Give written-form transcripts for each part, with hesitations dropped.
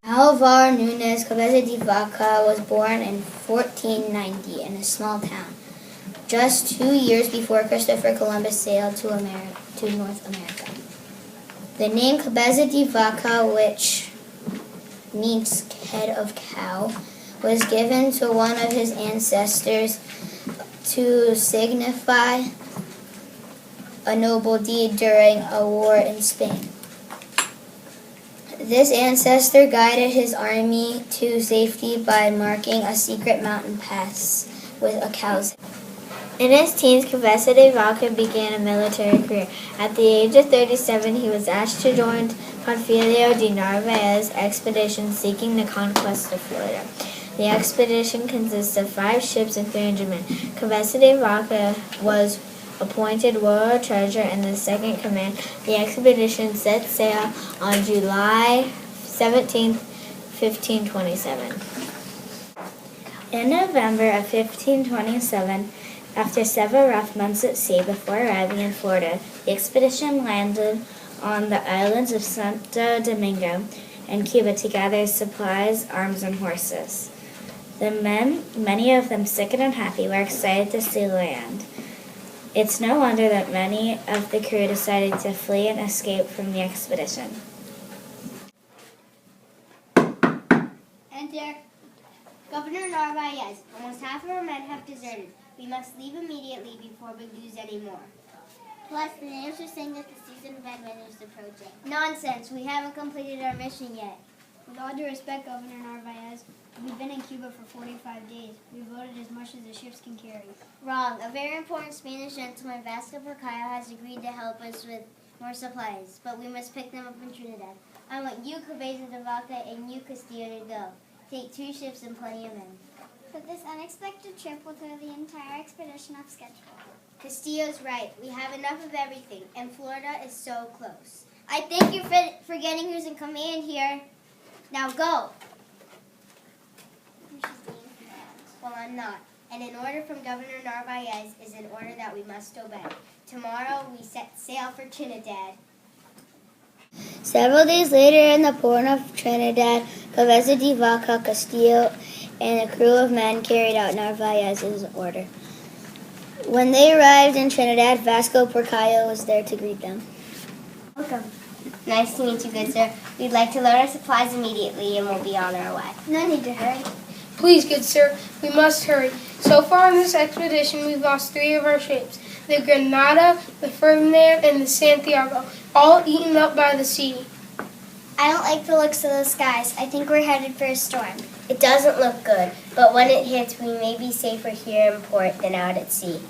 Alvar Nunes Cabeza de Vaca was born in 1490 in a small town, just 2 years before Christopher Columbus sailed to North America. The name Cabeza de Vaca, which means head of cow, was given to one of his ancestors to signify a noble deed during a war in Spain. This ancestor guided his army to safety by marking a secret mountain pass with a cow's head. In his teens, Cabeza de Vaca began a military career. At the age of 37, he was asked to join Panfilio de Narvaez's expedition seeking the conquest of Florida. The expedition consists of 5 ships and 300 men. Cabeza de Vaca was appointed royal treasurer in the second command. The expedition set sail on July 17, 1527. In November of 1527, after several rough months at sea before arriving in Florida, the expedition landed on the islands of Santo Domingo and Cuba to gather supplies, arms, and horses. The men, many of them sick and unhappy, were excited to see land. It's no wonder that many of the crew decided to flee and escape from the expedition. Enter Governor Narvaez. Almost half of our men have deserted. We must leave immediately before we lose any more. Plus, the natives are saying that the season of bad weather is approaching. Nonsense. We haven't completed our mission yet. With all due respect, Governor Narvaez, we've been in Cuba for 45 days. We've loaded as much as the ships can carry. Wrong. A very important Spanish gentleman, Vasco Porcayo, has agreed to help us with more supplies, but we must pick them up in Trinidad. I want you, Cabeza de Vaca, and you, Castillo, to go. Take 2 ships and plenty of men. But this unexpected trip will throw the entire expedition off schedule. Castillo's right. We have enough of everything, and Florida is so close. I think you're forgetting who's in command here. Now go. Well, I'm not. And an order from Governor Narvaez is an order that we must obey. Tomorrow we set sail for Trinidad. Several days later, in the port of Trinidad, Cabeza de Vaca, Castillo, and a crew of men carried out Narvaez's order. When they arrived in Trinidad, Vasco Porcayo was there to greet them. Welcome. Nice to meet you, good sir. We'd like to load our supplies immediately and we'll be on our way. No need to hurry. Please, good sir, we must hurry. So far on this expedition, we've lost 3 of our ships, the Granada, the Ferdinand, and the Santiago, all eaten up by the sea. I don't like the looks of the skies. I think we're headed for a storm. It doesn't look good, but when it hits, we may be safer here in port than out at sea.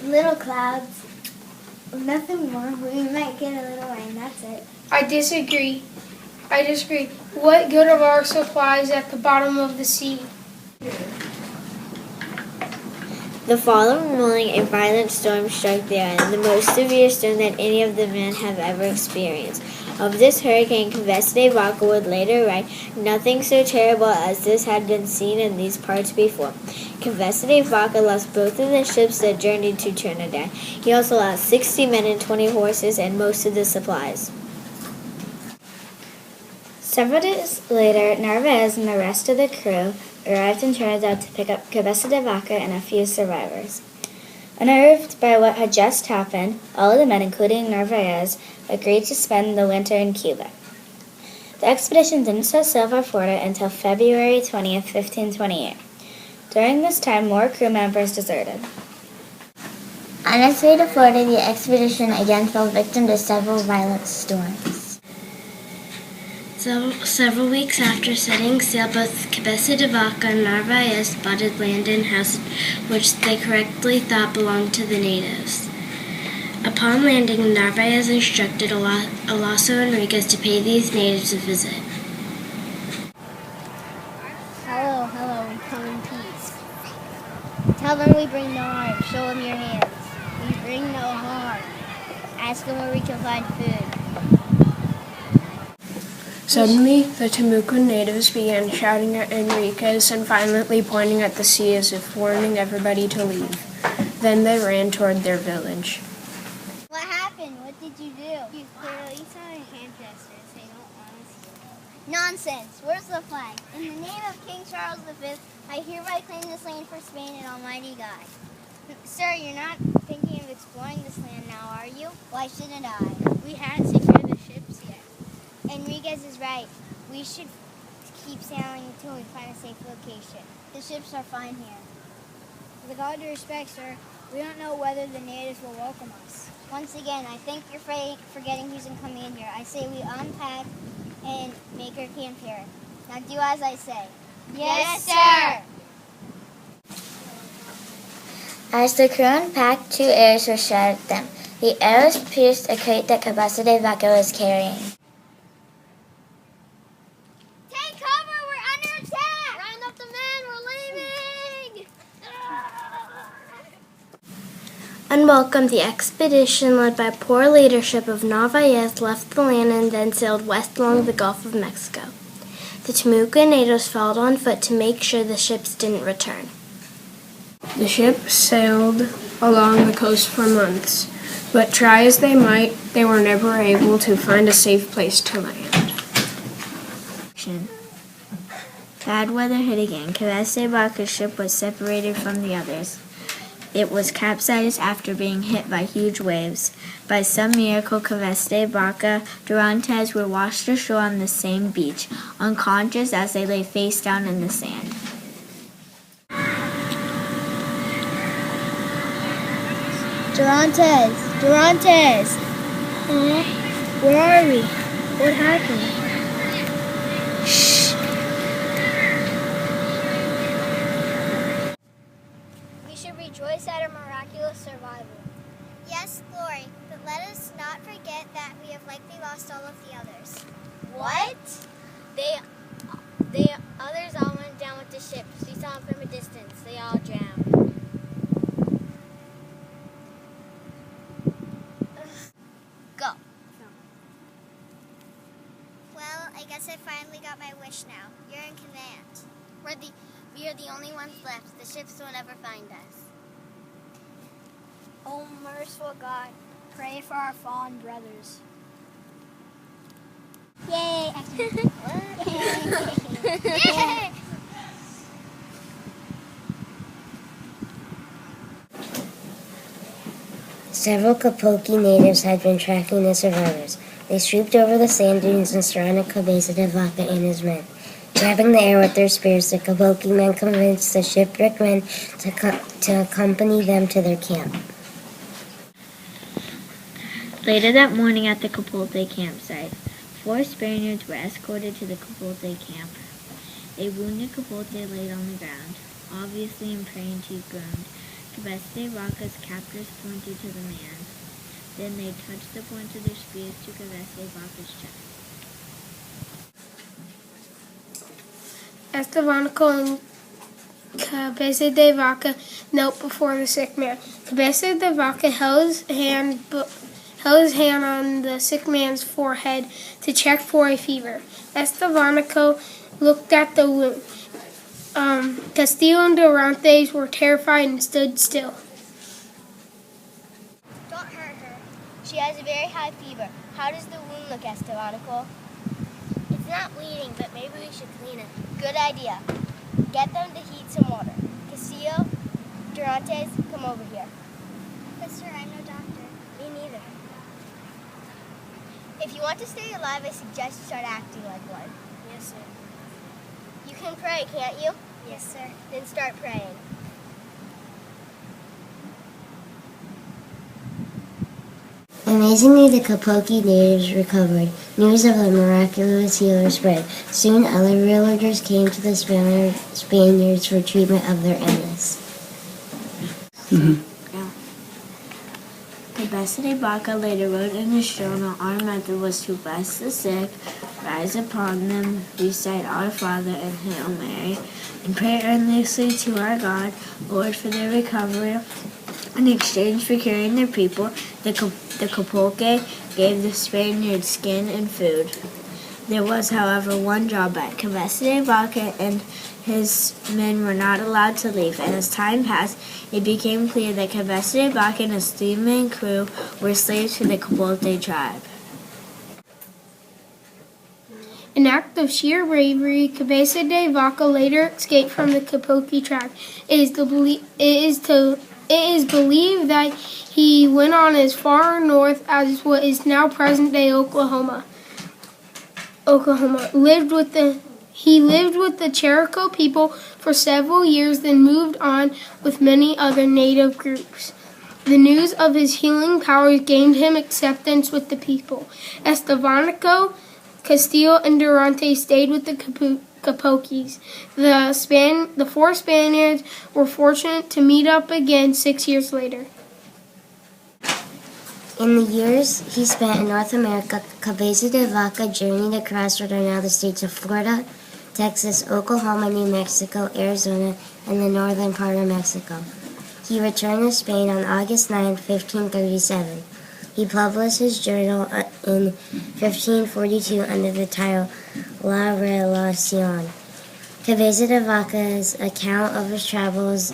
Little clouds. Nothing more. We might get a little rain, that's it. I disagree. What good are our supplies at the bottom of the sea? The following morning, a violent storm struck the island, the most severe storm that any of the men have ever experienced. Of this hurricane, Cabeza de Vaca would later write, "Nothing so terrible as this had been seen in these parts before." Cabeza de Vaca lost both of the ships that journeyed to Trinidad. He also lost 60 men and 20 horses and most of the supplies. Several days later, Narvaez and the rest of the crew arrived in Trinidad to pick up Cabeza de Vaca and a few survivors. Unnerved by what had just happened, all of the men, including Narvaez, agreed to spend the winter in Cuba. The expedition didn't set sail for Florida until February 20th, 1528. During this time, more crew members deserted. On its way to Florida, the expedition again fell victim to several violent storms. Several weeks after setting sail, both Cabeza de Vaca and Narvaez spotted land and houses which they correctly thought belonged to the natives. Upon landing, Narvaez instructed Alonso Enriquez to pay these natives a visit. Hello, we come in peace. Tell them we bring no harm. Show them your hands. We bring no harm. Ask them where we can find food. Suddenly, the Timucuan natives began shouting at Enriquez and violently pointing at the sea as if warning everybody to leave. Then they ran toward their village. What happened? What did you do? You clearly saw a hand gestures. They don't want us here. Nonsense! Where's the flag? In the name of King Charles V, I hereby claim this land for Spain and Almighty God. Sir, you're not thinking of exploring this land now, are you? Why shouldn't I? We haven't secured the ships yet. Enriquez is right. We should keep sailing until we find a safe location. The ships are fine here. With all due respect, sir, we don't know whether the natives will welcome us. Once again, I think you're forgetting who's in command here. I say we unpack and make our camp here. Now do as I say. Yes, sir! As the crew unpacked, 2 arrows were shot at them. The arrows pierced a crate that Cabeza de Vaca was carrying. Take cover! We're under attack! Round up the men! We're leaving! Unwelcome, the expedition led by poor leadership of Narvaez left the land and then sailed west along the Gulf of Mexico. The Timucuan natives followed on foot to make sure the ships didn't return. The ship sailed along the coast for months, but try as they might, they were never able to find a safe place to land. Bad weather hit again. Cabeza de Vaca's ship was separated from the others. It was capsized after being hit by huge waves. By some miracle, Cabeza de Vaca Durantes were washed ashore on the same beach, unconscious as they lay face down in the sand. Durantes! Where are we? What happened? Shh! We should rejoice at our miraculous survival. Yes, glory, but let us not forget that we have likely lost all of the others. What? The others all went down with the ships. We saw them from a distance. They all drowned. Go. Well, I guess I finally got my wish now. You're in command. We are the only ones left. The ships will never find us. Oh, merciful God, pray for our fallen brothers. Yay! Yay! Several Kapoki natives had been tracking the survivors. They swooped over the sand dunes and surrounded Cabeza de Vaca and his men. Grabbing the air with their spears, the Kapoki men convinced the shipwrecked men to accompany them to their camp. Later that morning at the Capote campsite, 4 Spaniards were escorted to the Capote camp. A wounded Capote laid on the ground, obviously in praying to groaned. Cabeza de Vaca's captors pointed to the man. Then they touched the points of their spears to Cabeza de Vaca's chest. Estevanico and Cabeza de Vaca knelt before the sick man. Cabeza de Vaca held his hand on the sick man's forehead to check for a fever. Estevanico looked at the wound. Castillo and Durantes were terrified and stood still. Don't hurt her. She has a very high fever. How does the wound look, Estevanico? It's not bleeding, but maybe we should clean it. Good idea. Get them to heat some water. Castillo, Durantes, come over here. But sir, I'm no doctor. Me neither. If you want to stay alive, I suggest you start acting like one. Yes, sir. You can pray, can't you? Yes, sir. Then start praying. Amazingly, the Kapoki natives recovered. News of the miraculous healer spread. Soon, other villagers came to the Spaniards for treatment of their illness. Cabeza Vaca later wrote in his journal, "Our method was to bless the sick, rise upon them, recite Our Father and Hail Mary, and pray earnestly to our God, Lord, for their recovery. In exchange for curing their people, the Capoque gave the Spaniards skin and food." There was, however, one drawback. Cabeza Vaca and his men were not allowed to leave, and as time passed, it became clear that Cabeza Vaca and his 3-man crew were slaves to the Capote tribe. An act of sheer bravery, Cabeza de Vaca later escaped from the Capoque tribe. It is believed that he went on as far north as what is now present-day Oklahoma. He lived with the Cherokee people for several years, then moved on with many other native groups. The news of his healing powers gained him acceptance with the people. Estevanico, Castillo, and Durante stayed with the Capoques. The 4 Spaniards were fortunate to meet up again 6 years later. In the years he spent in North America, Cabeza de Vaca journeyed across what are now the states of Florida, Texas, Oklahoma, New Mexico, Arizona, and the northern part of Mexico. He returned to Spain on August 9, 1537. He published his journal in 1542 under the title La Relacion. Cabeza de Vaca's account of his travels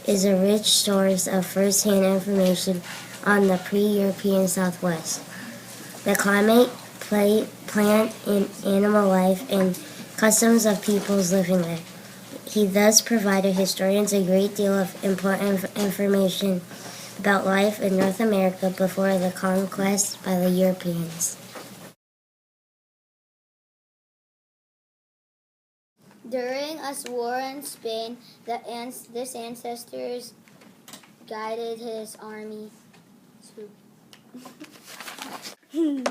is a rich source of first-hand information on the pre-European Southwest, the climate, plant and animal life, and customs of peoples living there. He thus provided historians a great deal of important information about life in North America before the conquest by the Europeans. During a war in Spain, this ancestors guided his army to Be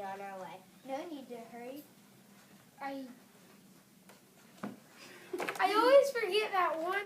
on our way. No need to hurry. I always forget that one.